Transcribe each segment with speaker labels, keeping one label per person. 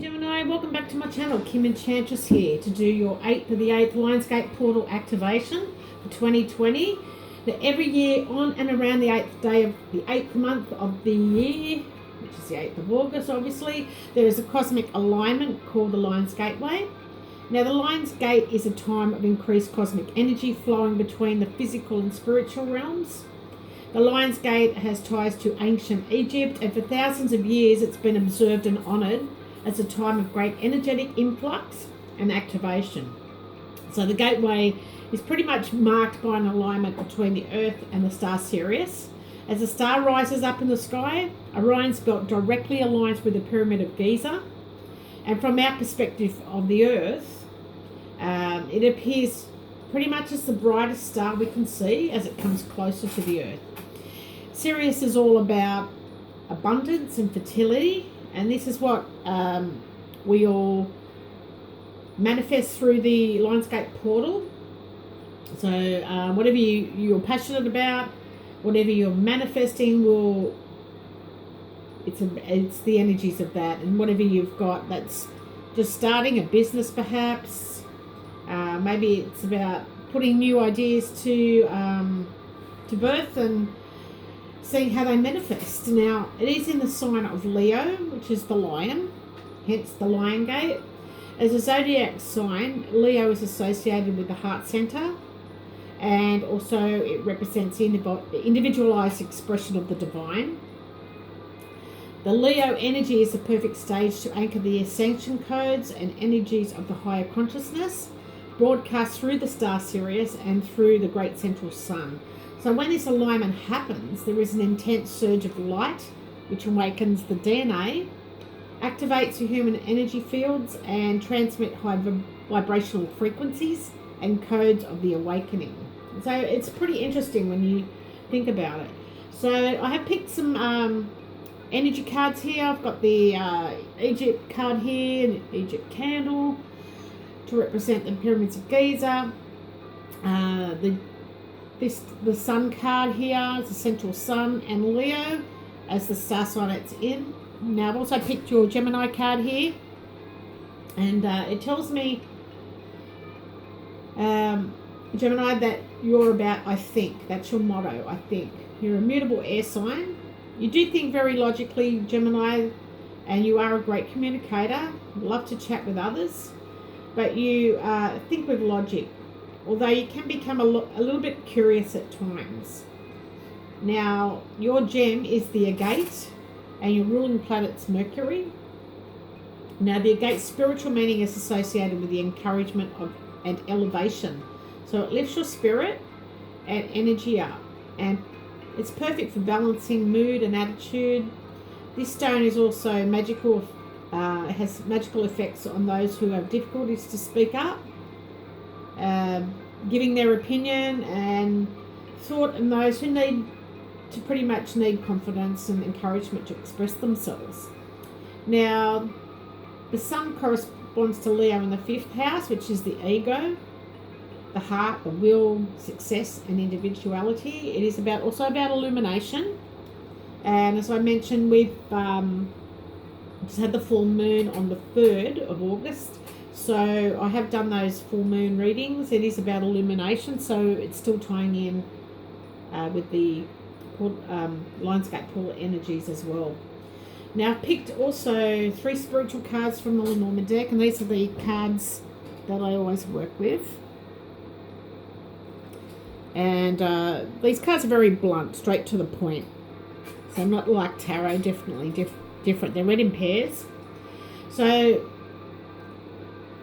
Speaker 1: Gemini, welcome back to my channel. Kim Enchantress here to do your 8th of the 8th Lions Gate portal activation for 2020. Now, every year on and around the 8th day of the 8th month of the year, which is the 8th of August obviously, there is a cosmic alignment called the Lions Gateway. Now the Lions Gate is a time of increased cosmic energy flowing between the physical and spiritual realms. The Lions Gate has ties to ancient Egypt, and for thousands of years it's been observed and honoured as a time of great energetic influx and activation. So the gateway is pretty much marked by an alignment between the Earth and the star Sirius. As the star rises up in the sky, Orion's belt directly aligns with the Pyramid of Giza, and from our perspective of the Earth, it appears pretty much as the brightest star we can see as it comes closer to the Earth. Sirius is all about abundance and fertility, and this is what we all manifest through the Lionsgate portal. So whatever you're passionate about, whatever you're manifesting, it's the energies of that. And whatever you've got that's just starting a business perhaps, maybe it's about putting new ideas to birth and seeing how they manifest. Now, it is in the sign of Leo, which is the lion, hence the Lion Gate. As a zodiac sign, Leo is associated with the heart center, and also it represents the individualized expression of the divine. The Leo energy is the perfect stage to anchor the ascension codes and energies of the higher consciousness, broadcast through the star Sirius and through the great central sun. So when this alignment happens, there is an intense surge of light which awakens the DNA, activates the human energy fields, and transmit high vibrational frequencies and codes of the awakening. So it's pretty interesting when you think about it. So I have picked some energy cards here. I've got the Egypt card here, an Egypt candle to represent the pyramids of Giza. The sun card here is the central sun, and Leo as the star sign it's in. Now I've also picked your Gemini card here, and it tells me, Gemini, that you're about I think. That's your motto, I think. You're a mutable air sign. You do think very logically, Gemini, and you are a great communicator. Love to chat with others, but you think with logic, although you can become a little bit curious at times. Now, your gem is the agate, and your ruling planet's Mercury. Now, the agate's spiritual meaning is associated with the encouragement of and elevation. So it lifts your spirit and energy up, and it's perfect for balancing mood and attitude. This stone is also magical, has magical effects on those who have difficulties to speak up, giving their opinion and thought, and those who pretty much need confidence and encouragement to express themselves. Now, the sun corresponds to Leo in the 5th house, which is the ego, the heart, the will, success, and individuality. It is also about illumination. And as I mentioned, we've just had the full moon on the 3rd of August. So I have done those full moon readings. It is about illumination, so it's still tying in with the Lionsgate portal energies as well. Now I've picked also 3 spiritual cards from the Lenormand deck, and these are the cards that I always work with. And these cards are very blunt, straight to the point. So not like tarot, definitely different. They're read in pairs. So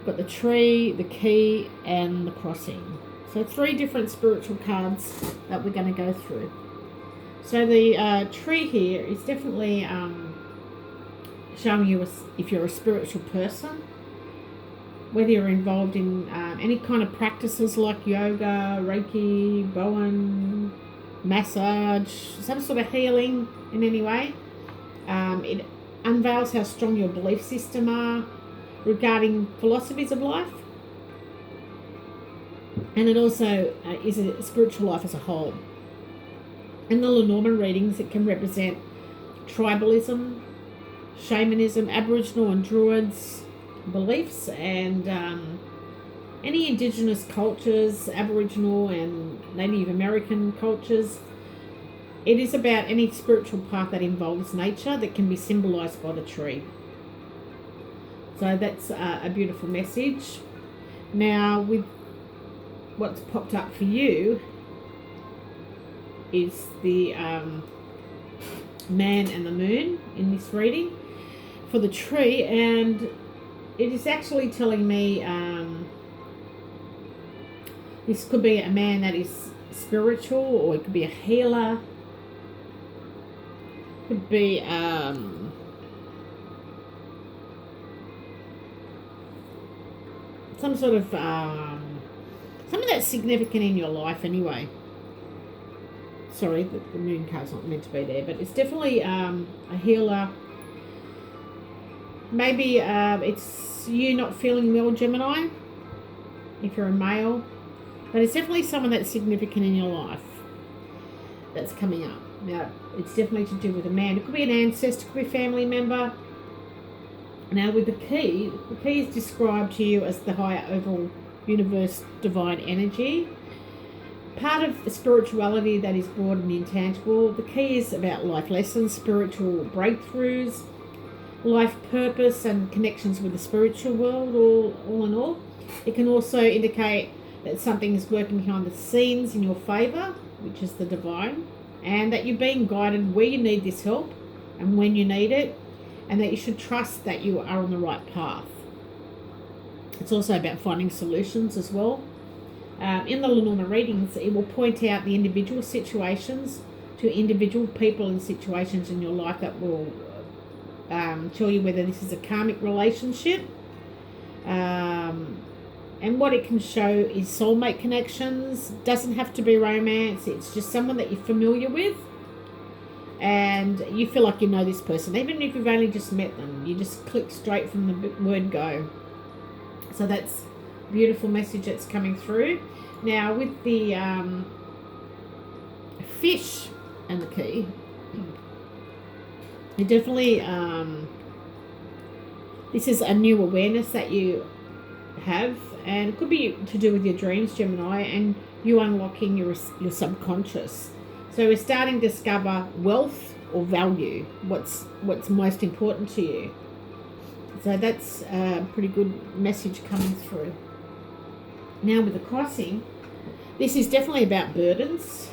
Speaker 1: got the tree, the key, and the crossing. So 3 different spiritual cards that we're going to go through. So the tree here is definitely showing you if you're a spiritual person, whether you're involved in any kind of practices like yoga, Reiki, Bowen, massage, some sort of healing in any way. It unveils how strong your belief system are regarding philosophies of life, and it also is a spiritual life as a whole. In the Lenormand readings, it can represent tribalism, shamanism, Aboriginal and Druids beliefs, and any Indigenous cultures, Aboriginal and Native American cultures. It is about any spiritual path that involves nature that can be symbolised by the tree. So that's a beautiful message. Now, with what's popped up for you is the man and the moon in this reading for the tree, and it is actually telling me this could be a man that is spiritual, or it could be a healer, could be some sort of something that's significant in your life anyway. Sorry, the moon card's not meant to be there, but it's definitely a healer. Maybe it's you not feeling well, Gemini, if you're a male. But it's definitely someone that's significant in your life that's coming up. Now, it's definitely to do with a man. It could be an ancestor, it could be a family member. Now, with the key is described to you as the higher overall universe divine energy. Part of spirituality that is broad and intangible. The key is about life lessons, spiritual breakthroughs, life purpose and connections with the spiritual world, all in all. It can also indicate that something is working behind the scenes in your favour, which is the divine, and that you're being guided where you need this help and when you need it, and that you should trust that you are on the right path. It's also about finding solutions as well. In the Lenormand readings, it will point out the individual situations to individual people and situations in your life that will tell you whether this is a karmic relationship. And what it can show is soulmate connections. Doesn't have to be romance. It's just someone that you're familiar with. And you feel like you know this person. Even if you've only just met them, you just click straight from the word go. So that's a beautiful message that's coming through. Now with the fish and the key, it definitely, this is a new awareness that you have, and it could be to do with your dreams, Gemini, and you unlocking your subconscious. So we're starting to discover wealth or value, what's most important to you. So that's a pretty good message coming through. Now with the crossing, this is definitely about burdens.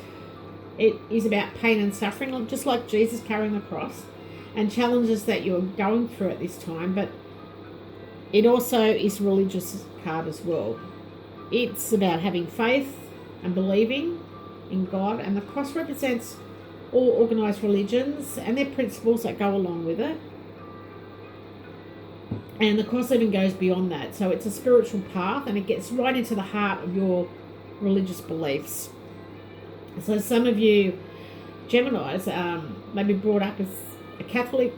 Speaker 1: It is about pain and suffering, just like Jesus carrying the cross, and challenges that you're going through at this time. But it also is religious card as well. It's about having faith and believing in God, and the cross represents all organised religions and their principles that go along with it. And the cross even goes beyond that. So it's a spiritual path, and it gets right into the heart of your religious beliefs. So some of you Geminis maybe brought up as a Catholic,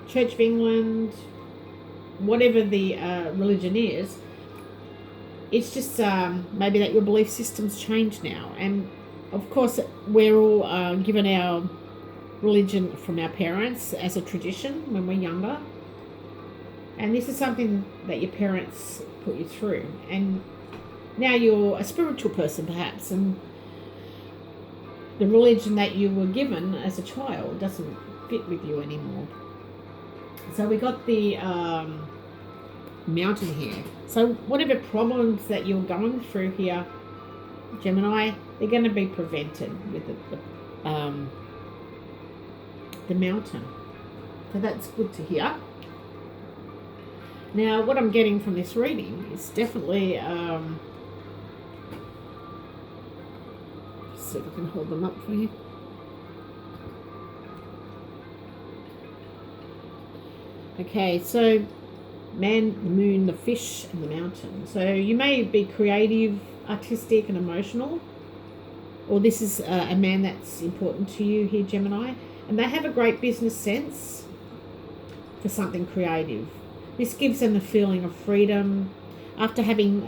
Speaker 1: Church of England, whatever the religion is. It's just maybe that your belief system's changed now. And of course, we're all given our religion from our parents as a tradition when we're younger. And this is something that your parents put you through. And now you're a spiritual person perhaps, and the religion that you were given as a child doesn't fit with you anymore. So we got the mountain here. So whatever problems that you're going through here, Gemini, they're going to be prevented with the mountain. So that's good to hear. Now, what I'm getting from this reading is definitely, see if I can hold them up for you. Okay, so man, the moon, the fish, and the mountain. So you may be creative, artistic, and emotional, or this is a man that's important to you here, Gemini, and they have a great business sense for something creative. This gives them the feeling of freedom after having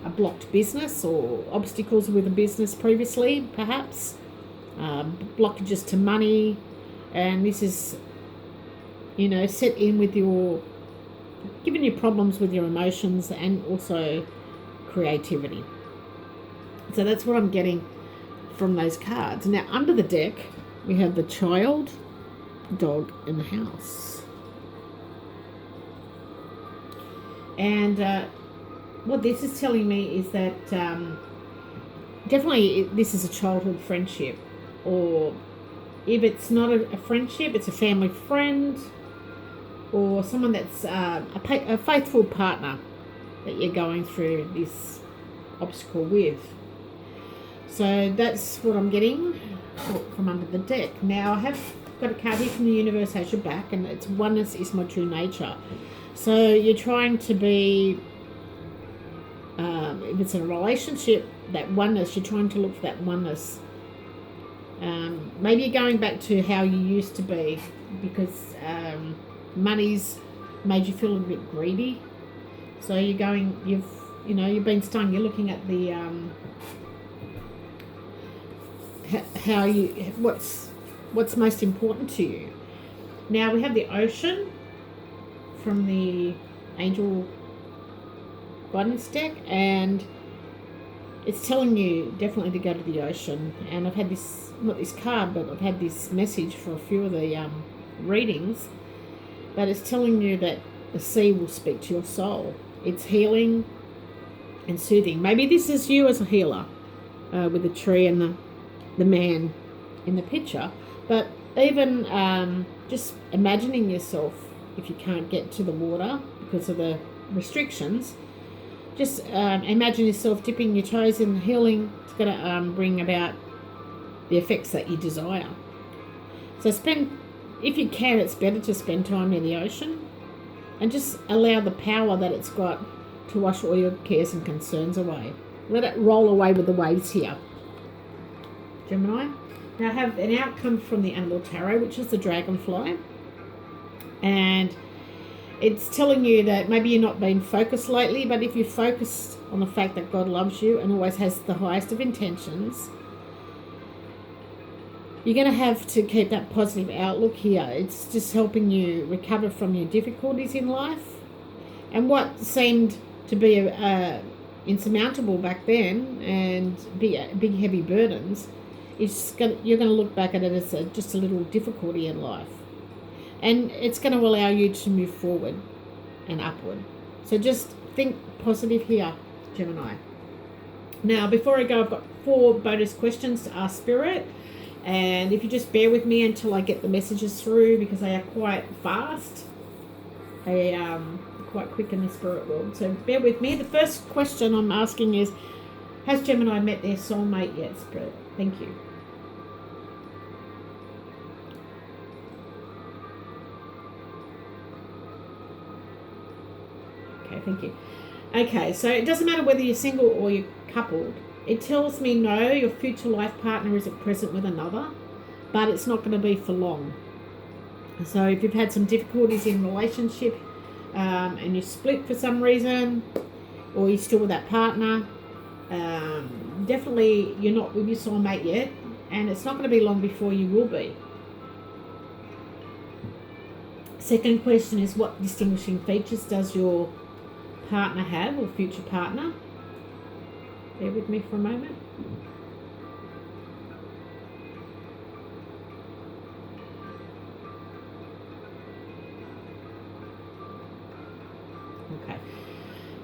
Speaker 1: a blocked business or obstacles with a business previously, perhaps, blockages to money, and this is set in with giving you problems with your emotions and also creativity. So that's what I'm getting from those cards. Now, under the deck, we have the child, dog, and the house. And what this is telling me is that definitely this is a childhood friendship, or if it's not a friendship, it's a family friend, or someone that's a faithful partner that you're going through this obstacle with. So that's what I'm getting from under the deck. Now I have got a card here from the universe as your back, and it's oneness is my true nature. So you're trying to be, if it's a relationship, that oneness, you're trying to look for that oneness. Maybe you're going back to how you used to be, because money's made you feel a bit greedy. So you've been stung. You're looking at the what's most important to you. Now we have the ocean from the angel guidance deck, and it's telling you definitely to go to the ocean. And I've had not this card, but I've had this message for a few of the readings, but it's telling you that the sea will speak to your soul. It's healing and soothing. Maybe this is you as a healer, with the tree and the man in the picture. But even just imagining yourself, if you can't get to the water because of the restrictions, just imagine yourself dipping your toes in the healing. It's going to bring about the effects that you desire. So if you can, it's better to spend time near the ocean and just allow the power that it's got to wash all your cares and concerns away. Let it roll away with the waves here, Gemini. Now I have an outcome from the Animal Tarot, which is the dragonfly. And it's telling you that maybe you're not being focused lately, but if you're focused on the fact that God loves you and always has the highest of intentions, you're going to have to keep that positive outlook here. It's just helping you recover from your difficulties in life. And what seemed to be insurmountable back then and big heavy burdens, you're going to look back at it as just a little difficulty in life. And it's going to allow you to move forward and upward. So just think positive here, Gemini. Now, before I go, I've got 4 bonus questions to ask Spirit. And if you just bear with me until I get the messages through, because they are quite fast. They are quite quick in the spirit world. So bear with me. The first question I'm asking is, has Gemini met their soulmate yet, Spirit? Thank you. Okay, thank you. Okay, so it doesn't matter whether you're single or you're coupled. It tells me no, your future life partner isn't present with another, but it's not going to be for long. So if you've had some difficulties in relationship and you split for some reason, or you're still with that partner, definitely you're not with your soulmate yet, and it's not going to be long before you will be. Second question is, what distinguishing features does your partner have, or future partner? Bear with me for a moment.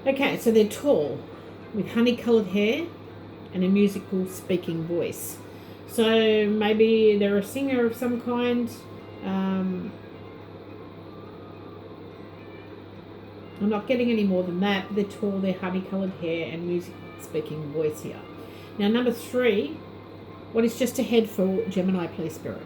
Speaker 1: Okay, so they're tall, with honey-coloured hair and a musical speaking voice. So maybe they're a singer of some kind. I'm not getting any more than that. They're tall, they're honey-coloured hair and music speaking voice here. Now, number 3, what is just ahead for Gemini, please, Spirit?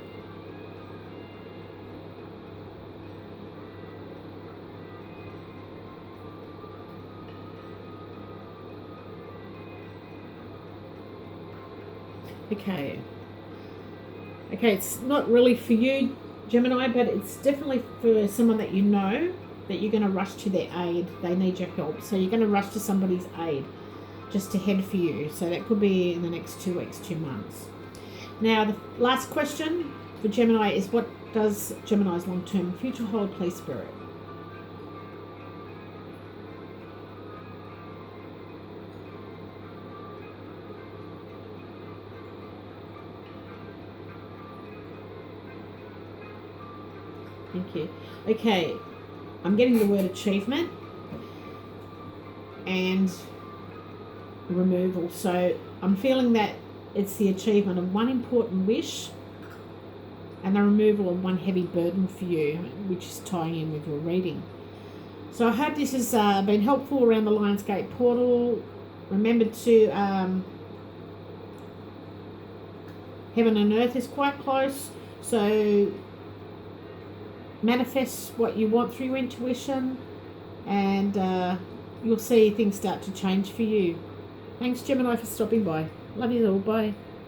Speaker 1: Okay, it's not really for you, Gemini, but it's definitely for someone that you know, that you're going to rush to their aid. They need your help. So you're going to rush to somebody's aid just ahead for you. So that could be in the next 2 weeks, 2 months. Now, the last question for Gemini is, what does Gemini's long-term future hold, please, Spirit? Thank you. Okay, I'm getting the word achievement and removal. So I'm feeling that it's the achievement of one important wish and the removal of one heavy burden for you, which is tying in with your reading. So I hope this has been helpful around the Lions Gate portal. Remember to heaven and earth is quite close, so manifest what you want through your intuition, and you'll see things start to change for you. Thanks, Gemini, for stopping by. Love you all. Bye.